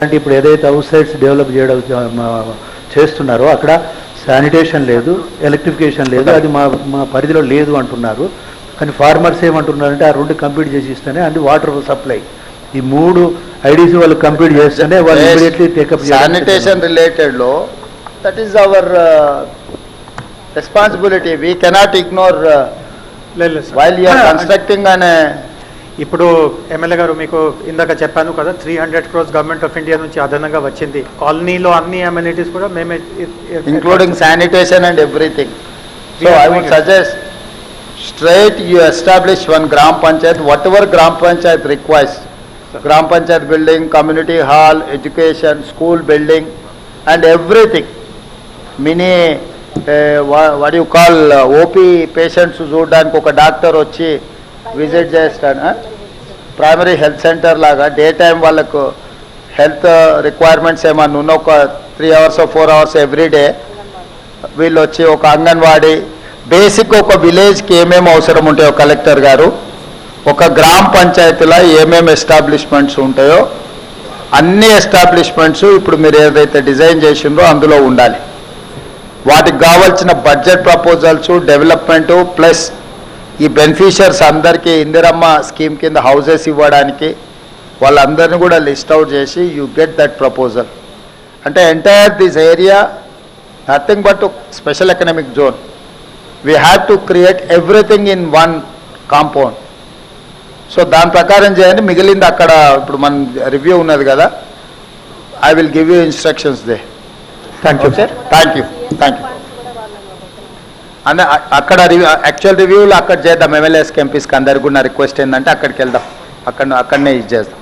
అంటే ఇప్పుడు ఏదైతే హౌస్ సైట్స్ డెవలప్ చేస్తున్నారో అక్కడ శానిటేషన్ లేదు, ఎలక్ట్రిఫికేషన్ లేదు, అది మా పరిధిలో లేదు అంటున్నారు. కానీ ఫార్మర్స్ ఏమంటున్నారంటే ఆ రెండు కంప్లీట్ చేసి ఇస్తేనే అంటే వాటర్ సప్లై ఈ మూడు ఐడీసీ వాళ్ళు కంప్లీట్ చేస్తేనే వాళ్ళు ఇమీడియట్లీ టేకప్ శానిటేషన్ రిలేటెడ్లో that is our responsibility. We cannot ignore while you are constructing అనే. ఇప్పుడు ఎమ్మెల్యే గారు మీకు ఇందాక చెప్పాను కదా 300 crores గవర్నమెంట్ ఆఫ్ ఇండియా నుంచి అదనంగా వచ్చింది. కాలనీలో అన్ని అమ్యూనిటీస్ కూడా మేమే including sanitation and everything. So I would suggest straight you establish one gram panchayat, whatever gram panchayat requires, gram panchayat building, community hall, education, school building and everything. Mini what do you call OP patients చూడడానికి ఒక doctor వచ్చి visit చేస్తాడు. Primary health centre లాగా day time వాళ్ళకు health requirements ఏమన్నా ఉన్న ఒక 3 hours or 4 hours every day వీళ్ళు వచ్చి ఒక అంగన్వాడీ బేసిక్ ఒక విలేజ్కి ఏమేమి అవసరం ఉంటాయో కలెక్టర్ గారు ఒక గ్రామ పంచాయతీలో ఏమేమి ఎస్టాబ్లిష్మెంట్స్ ఉంటాయో అన్ని ఎస్టాబ్లిష్మెంట్స్ ఇప్పుడు మీరు ఏదైతే డిజైన్ చేసిండ్రో అందులో ఉండాలి. వాటికి కావాల్సిన బడ్జెట్ ప్రపోజల్స్, డెవలప్మెంటు ప్లస్ ఈ బెనిఫిషియర్స్ అందరికీ ఇందిరమ్మ స్కీమ్ కింద హౌజెస్ ఇవ్వడానికి వాళ్ళందరినీ కూడా లిస్ట్ అవుట్ చేసి యూ గెట్ దట్ ప్రపోజల్. అంటే entire this area nothing but special economic zone. We have to create everything in one compound. So దాని ప్రకారం చేయండి. మిగిలింది అక్కడ ఇప్పుడు మన రివ్యూ ఉన్నది కదా, I will give you instructions they. Thank you sir. Thank you. అంటే అక్కడ యాక్చువల్ రివ్యూలు అక్కడ చేద్దాం. ఎమ్మెల్యేస్కి ఎంపీస్కి అందరికి ఉన్న రిక్వెస్ట్ ఏంటంటే అక్కడికి వెళ్దాం, అక్కడనే ఇది చేద్దాం.